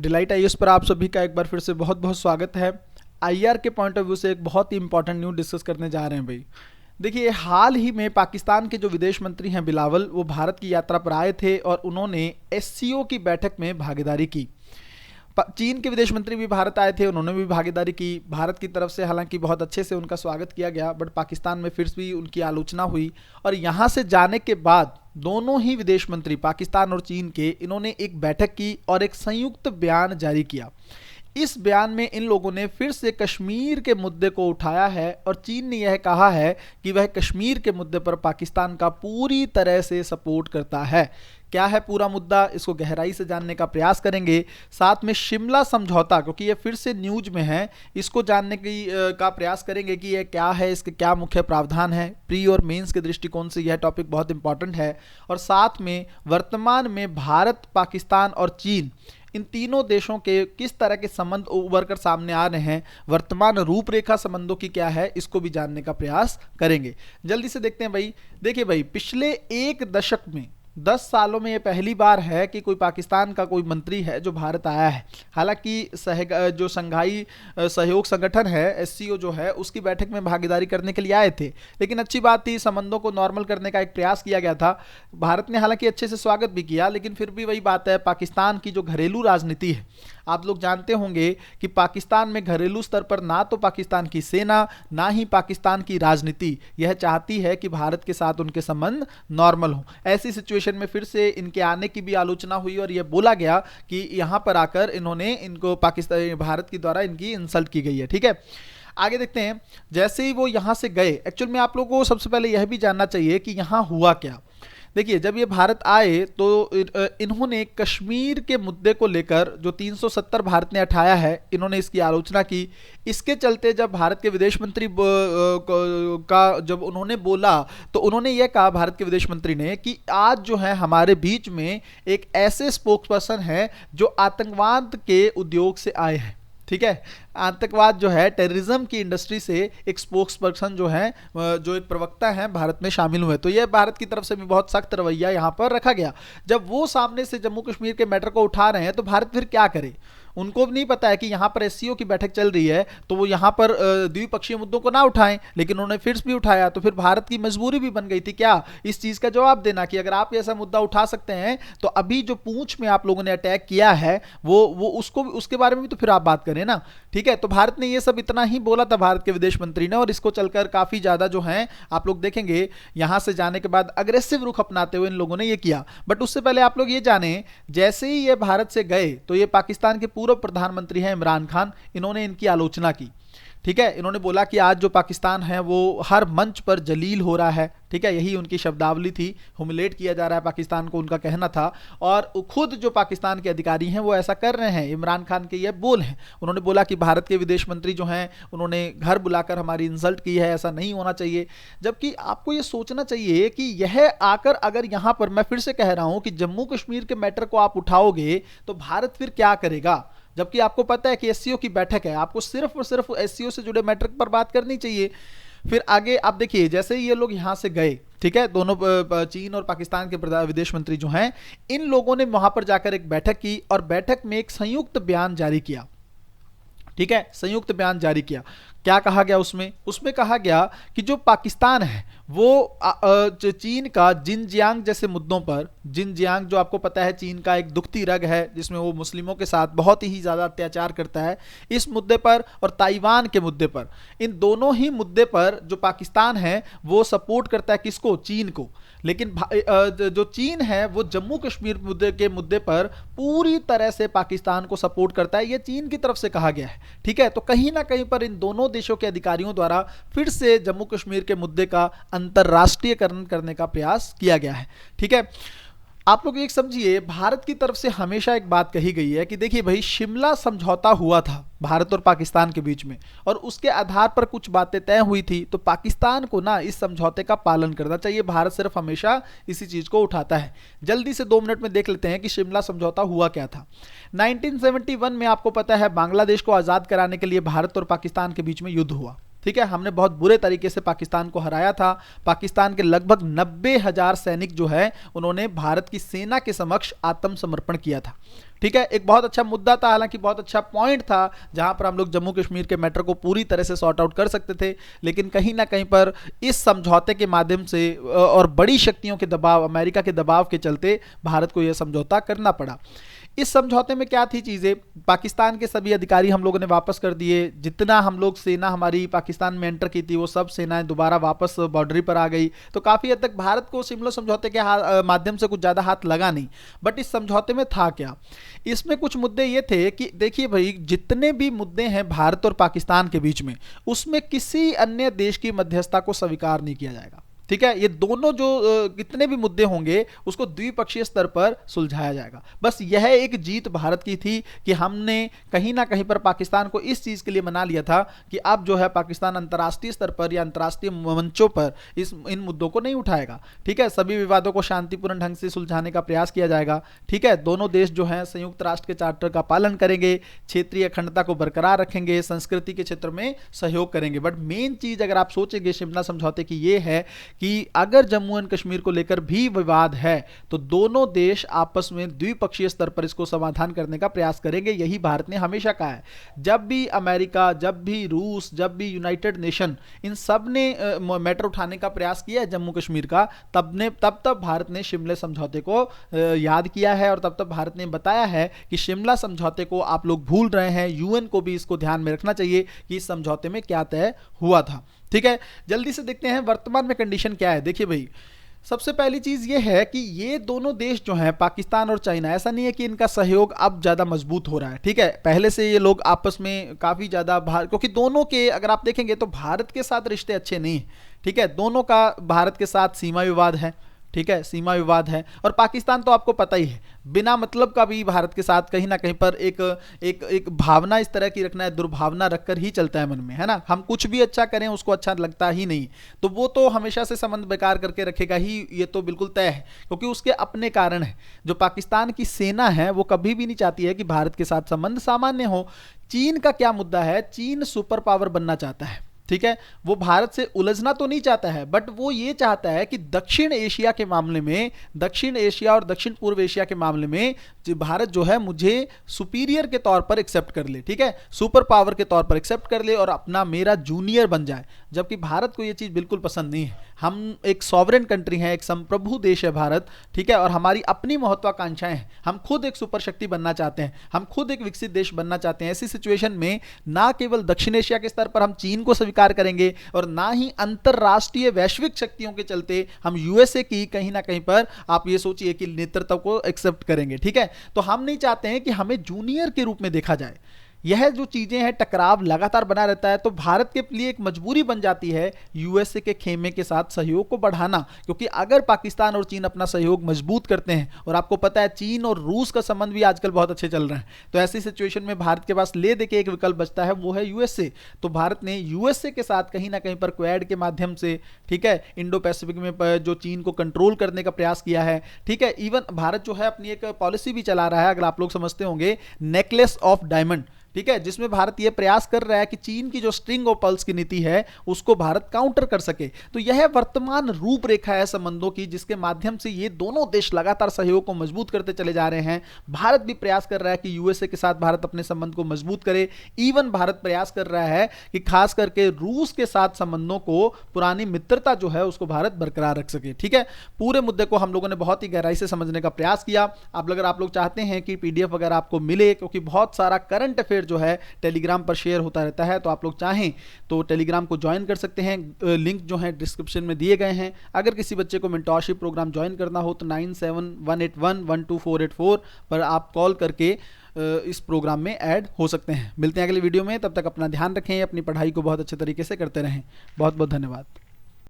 Delight IAS पर आप सभी का एक बार फिर से बहुत बहुत स्वागत है। आईआर के पॉइंट ऑफ व्यू से एक बहुत ही इंपॉर्टेंट न्यूज़ डिस्कस करने जा रहे हैं भाई। देखिए, हाल ही में पाकिस्तान के जो विदेश मंत्री हैं बिलावल, वो भारत की यात्रा पर आए थे और उन्होंने एससीओ की बैठक में भागीदारी की। चीन के विदेश मंत्री भी भारत आए थे, उन्होंने भी भागीदारी की। भारत की तरफ से हालांकि बहुत अच्छे से उनका स्वागत किया गया, बट पाकिस्तान में फिर भी उनकी आलोचना हुई। और यहाँ से जाने के बाद दोनों ही विदेश मंत्री, पाकिस्तान और चीन के, इन्होंने एक बैठक की और एक संयुक्त बयान जारी किया। इस बयान में इन लोगों ने फिर से कश्मीर के मुद्दे को उठाया है और चीन ने यह कहा है कि वह कश्मीर के मुद्दे पर पाकिस्तान का पूरी तरह से सपोर्ट करता है। क्या है पूरा मुद्दा, इसको गहराई से जानने का प्रयास करेंगे। साथ में शिमला समझौता, क्योंकि ये फिर से न्यूज में है, इसको जानने की का प्रयास करेंगे कि ये क्या है, इसके क्या मुख्य प्रावधान है। प्री और मेंस के दृष्टिकोण से यह टॉपिक बहुत इंपॉर्टेंट है। और साथ में वर्तमान में भारत, पाकिस्तान और चीन, इन तीनों देशों के किस तरह के संबंध उभर कर सामने आ रहे हैं, वर्तमान रूपरेखा संबंधों की क्या है, इसको भी जानने का प्रयास करेंगे। जल्दी से देखते हैं भाई। देखिए भाई, पिछले एक दशक में 10 सालों में ये पहली बार है कि कोई पाकिस्तान का कोई मंत्री है जो भारत आया है। हालांकि जो संघाई सहयोग संगठन है, एससीओ जो है, उसकी बैठक में भागीदारी करने के लिए आए थे, लेकिन अच्छी बात थी, संबंधों को नॉर्मल करने का एक प्रयास किया गया था। भारत ने हालांकि अच्छे से स्वागत भी किया, लेकिन फिर भी वही बात है, पाकिस्तान की जो घरेलू राजनीति है, आप लोग जानते होंगे कि पाकिस्तान में घरेलू स्तर पर ना तो पाकिस्तान की सेना, ना ही पाकिस्तान की राजनीति यह चाहती है कि भारत के साथ उनके संबंध नॉर्मल हो। ऐसी सिचुएशन में फिर से इनके आने की भी आलोचना हुई और यह बोला गया कि यहां पर आकर इनको पाकिस्तान, भारत के द्वारा इनकी इंसल्ट की गई है। ठीक है, आगे देखते हैं। जैसे ही वो यहां से गए, एक्चुअल में आप लोगों को सबसे पहले यह भी जानना चाहिए कि यहां हुआ क्या। देखिए, जब ये भारत आए तो इन्होंने कश्मीर के मुद्दे को लेकर जो 370 भारत ने उठाया है, इन्होंने इसकी आलोचना की। इसके चलते जब भारत के विदेश मंत्री का जब उन्होंने बोला, तो उन्होंने ये कहा, भारत के विदेश मंत्री ने, कि आज जो है हमारे बीच में एक ऐसे स्पोक्स पर्सन है जो आतंकवाद के उद्योग से आए हैं। ठीक है, आतंकवाद जो है, टेररिज्म की इंडस्ट्री से एक स्पोक्स पर्सन जो है, जो एक प्रवक्ता है, भारत में शामिल हुए। तो यह भारत की तरफ से भी बहुत सख्त रवैया यहां पर रखा गया। जब वो सामने से जम्मू कश्मीर के मैटर को उठा रहे हैं, तो भारत फिर क्या करे। उनको भी नहीं पता है कि यहां पर एससीओ की बैठक चल रही है, तो वो यहां पर द्विपक्षीय मुद्दों को ना उठाएं, लेकिन उन्होंने फिर भी उठाया। तो फिर भारत की मजबूरी भी बन गई थी क्या, इस चीज का जवाब देना कि अगर आप ऐसा मुद्दा उठा सकते हैं तो अभी जो पूंछ में आप लोगों ने अटैक किया है वो उसको, उसके बारे में भी तो फिर आप बात करें ना। ठीक है, तो भारत ने ये सब इतना ही बोला था, भारत के विदेश मंत्री ने, और इसको चलकर काफी ज्यादा जो है आप लोग देखेंगे, यहां से जाने के बाद अग्रेसिव रुख अपनाते हुए इन लोगों ने ये किया। बट उससे पहले आप लोग ये जाने, जैसे ही ये भारत से गए तो ये पाकिस्तान के पूर्व प्रधानमंत्री हैं इमरान खान, इन्होंने इनकी आलोचना की। ठीक है, इन्होंने बोला कि आज जो पाकिस्तान है वो हर मंच पर जलील हो रहा है। ठीक है, यही उनकी शब्दावली थी, ह्यूमिलेट किया जा रहा है पाकिस्तान को, उनका कहना था। और खुद जो पाकिस्तान के अधिकारी हैं वो ऐसा कर रहे हैं, इमरान खान के ये बोल हैं। उन्होंने बोला कि भारत के विदेश मंत्री जो हैं, उन्होंने घर बुलाकर हमारी इंसल्ट की है, ऐसा नहीं होना चाहिए। जबकि आपको ये सोचना चाहिए कि यह आकर अगर यहां पर, मैं फिर से कह रहा हूं कि जम्मू कश्मीर के मैटर को आप उठाओगे तो भारत फिर क्या करेगा। जबकि आपको पता है कि एससीओ की बैठक है, आपको सिर्फ और सिर्फ एससीओ से जुड़े मैटर पर बात करनी चाहिए। फिर आगे आप देखिए, जैसे ही ये लोग यहां से गए, ठीक है, दोनों चीन और पाकिस्तान के विदेश मंत्री जो हैं, इन लोगों ने वहां पर जाकर एक बैठक की और बैठक में एक संयुक्त बयान जारी किया। ठीक है, संयुक्त बयान जारी किया। क्या कहा गया उसमें कहा गया कि जो पाकिस्तान है वो चीन का जिनजियांग जैसे मुद्दों पर, जिनजियांग जो आपको पता है चीन का एक दुखती रग है, जिसमें वो मुस्लिमों के साथ बहुत ही ज्यादा अत्याचार करता है, इस मुद्दे पर और ताइवान के मुद्दे पर, इन दोनों ही मुद्दे पर जो पाकिस्तान है वो सपोर्ट करता है किसको, चीन को। लेकिन जो चीन है वो जम्मू कश्मीर के मुद्दे पर पूरी तरह से पाकिस्तान को सपोर्ट करता है, ये चीन की तरफ से कहा गया है। ठीक है, तो कहीं ना कहीं पर इन दोनों देशों के अधिकारियों द्वारा फिर से जम्मू कश्मीर के मुद्दे का अंतरराष्ट्रीयकरण करने का प्रयास किया गया है। ठीक है, आप लोग एक समझिए, भारत की तरफ से हमेशा एक बात कही गई है कि देखिए भाई, शिमला समझौता हुआ था भारत और पाकिस्तान के बीच में, और उसके आधार पर कुछ बातें तय हुई थी, तो पाकिस्तान को ना इस समझौते का पालन करना चाहिए। भारत सिर्फ हमेशा इसी चीज को उठाता है। जल्दी से 2 मिनट में देख लेते हैं कि शिमला समझौता हुआ क्या था। 1971 में आपको पता है बांग्लादेश को आजाद कराने के लिए भारत और पाकिस्तान के बीच में युद्ध हुआ। ठीक है, हमने बहुत बुरे तरीके से पाकिस्तान को हराया था। पाकिस्तान के लगभग 90,000 सैनिक जो है उन्होंने भारत की सेना के समक्ष आत्मसमर्पण किया था। ठीक है, एक बहुत अच्छा मुद्दा था, हालांकि बहुत अच्छा पॉइंट था जहां पर हम लोग जम्मू कश्मीर के मैटर को पूरी तरह से सॉर्ट आउट कर सकते थे, लेकिन कहीं ना कहीं पर इस समझौते के माध्यम से और बड़ी शक्तियों के दबाव, अमेरिका के दबाव के चलते भारत को यह समझौता करना पड़ा। इस समझौते में क्या थी चीजें, पाकिस्तान के सभी अधिकारी हम लोगों ने वापस कर दिए, जितना हम लोग सेना हमारी पाकिस्तान में एंटर की थी वो सब सेनाएं दोबारा वापस बाउंड्री पर आ गई। तो काफी हद तक भारत को शिमला समझौते के माध्यम से कुछ ज्यादा हाथ लगा नहीं। बट इस समझौते में था क्या, इसमें कुछ मुद्दे ये थे कि देखिए भाई, जितने भी मुद्दे हैं भारत और पाकिस्तान के बीच में, उसमें किसी अन्य देश की मध्यस्थता को स्वीकार नहीं किया जाएगा। ठीक है, ये दोनों जो कितने भी मुद्दे होंगे उसको द्विपक्षीय स्तर पर सुलझाया जाएगा। बस यह एक जीत भारत की थी कि हमने कहीं ना कहीं पर पाकिस्तान को इस चीज के लिए मना लिया था कि अब जो है पाकिस्तान अंतर्राष्ट्रीय स्तर पर या अंतर्राष्ट्रीय मंचों पर इन मुद्दों को नहीं उठाएगा। ठीक है, सभी विवादों को शांतिपूर्ण ढंग से सुलझाने का प्रयास किया जाएगा। ठीक है, दोनों देश जो है संयुक्त राष्ट्र के चार्टर का पालन करेंगे, क्षेत्रीय अखंडता को बरकरार रखेंगे, संस्कृति के क्षेत्र में सहयोग करेंगे। बट मेन चीज अगर आप सोचेंगे शिमला समझौते की ये है कि अगर जम्मू एंड कश्मीर को लेकर भी विवाद है तो दोनों देश आपस में द्विपक्षीय स्तर पर इसको समाधान करने का प्रयास करेंगे। यही भारत ने हमेशा कहा है। जब भी अमेरिका, जब भी रूस, जब भी यूनाइटेड नेशन, इन सब ने मैटर उठाने का प्रयास किया है जम्मू कश्मीर का, तब भारत ने शिमला समझौते को याद किया है और तब भारत ने बताया है कि शिमला समझौते को आप लोग भूल रहे हैं। यूएन को भी इसको ध्यान में रखना चाहिए कि इस समझौते में क्या तय हुआ था। ठीक है, जल्दी से देखते हैं वर्तमान में कंडीशन क्या है। देखिए भाई, सबसे पहली चीज ये है कि ये दोनों देश जो हैं, पाकिस्तान और चाइना, ऐसा नहीं है कि इनका सहयोग अब ज्यादा मजबूत हो रहा है। ठीक है, पहले से ये लोग आपस में काफी ज्यादा क्योंकि दोनों के अगर आप देखेंगे तो भारत के साथ रिश्ते अच्छे नहीं है। ठीक है, दोनों का भारत के साथ सीमा विवाद है। ठीक है, सीमा विवाद है, और पाकिस्तान तो आपको पता ही है, बिना मतलब का भी भारत के साथ कहीं ना कहीं पर एक भावना इस तरह की रखना है, दुर्भावना रखकर ही चलता है मन में, है ना। हम कुछ भी अच्छा करें उसको अच्छा लगता ही नहीं, तो वो तो हमेशा से संबंध बेकार करके रखेगा ही, ये तो बिल्कुल तय है, क्योंकि उसके अपने कारण है। जो पाकिस्तान की सेना है वो कभी भी नहीं चाहती है कि भारत के साथ संबंध सामान्य हो। चीन का क्या मुद्दा है, चीन सुपर पावर बनना चाहता है। ठीक है, वो भारत से उलझना तो नहीं चाहता है, बट वो ये चाहता है कि दक्षिण एशिया के मामले में, दक्षिण एशिया और दक्षिण पूर्व एशिया के मामले में भारत जो है मुझे सुपीरियर के तौर पर एक्सेप्ट कर ले। ठीक है, सुपर पावर के तौर पर एक्सेप्ट कर ले और अपना मेरा जूनियर बन जाए, जबकि भारत को ये चीज बिल्कुल पसंद नहीं है। हम एक सॉवरेन कंट्री है, एक संप्रभु देश है भारत। ठीक है, और हमारी अपनी महत्वाकांक्षाएं हैं, हम खुद एक सुपर शक्ति बनना चाहते हैं, हम खुद एक विकसित देश बनना चाहते हैं। ऐसी सिचुएशन में ना केवल दक्षिण एशिया के स्तर पर हम चीन को स्वीकार करेंगे और ना ही अंतरराष्ट्रीय वैश्विक शक्तियों के चलते हम यूएसए की कहीं ना कहीं पर आप ये सोचिए कि नेतृत्व को एक्सेप्ट करेंगे। ठीक है, तो हम नहीं चाहते हैं कि हमें जूनियर के रूप में देखा जाए। यह जो चीजें हैं, टकराव लगातार बना रहता है, तो भारत के लिए एक मजबूरी बन जाती है यूएसए के खेमे के साथ सहयोग को बढ़ाना, क्योंकि अगर पाकिस्तान और चीन अपना सहयोग मजबूत करते हैं, और आपको पता है चीन और रूस का संबंध भी आजकल बहुत अच्छे चल रहे हैं, तो ऐसी सिचुएशन में भारत के पास ले दे के एक विकल्प बचता है, वो है यूएसए। तो भारत ने यूएसए के साथ कहीं ना कहीं पर क्वाड के माध्यम से, ठीक है, इंडो पैसिफिक में जो चीन को कंट्रोल करने का प्रयास किया है। ठीक है, इवन भारत जो है अपनी एक पॉलिसी भी चला रहा है, अगर आप लोग समझते होंगे, नेकलेस ऑफ डायमंड। ठीक है, जिसमें भारत यह प्रयास कर रहा है कि चीन की जो स्ट्रिंग ऑफ पर्ल्स की नीति है उसको भारत काउंटर कर सके। तो यह वर्तमान रूपरेखा है संबंधों की, जिसके माध्यम से ये दोनों देश लगातार सहयोग को मजबूत करते चले जा रहे हैं। भारत भी प्रयास कर रहा है कि यूएसए के साथ भारत अपने संबंध को मजबूत करे। इवन भारत प्रयास कर रहा है कि खास करके रूस के साथ संबंधों को, पुरानी मित्रता जो है उसको भारत बरकरार रख सके। ठीक है, पूरे मुद्दे को हम लोगों ने बहुत ही गहराई से समझने का प्रयास किया। अब अगर आप लोग चाहते हैं कि पीडीएफ वगैरह आपको मिले, क्योंकि बहुत सारा करंट अफेयर जो है टेलीग्राम पर शेयर होता रहता है, तो आप लोग चाहें तो टेलीग्राम को ज्वाइन कर सकते हैं। लिंक जो है डिस्क्रिप्शन में दिए गए हैं। अगर किसी बच्चे को मेंटोरशिप प्रोग्राम ज्वाइन करना हो तो 9718112484 पर आप कॉल करके इस प्रोग्राम में ऐड हो सकते हैं। मिलते हैं अगले वीडियो में, तब तक अपना ध्यान रखें, अपनी पढ़ाई को बहुत अच्छे तरीके से करते रहें। बहुत बहुत धन्यवाद।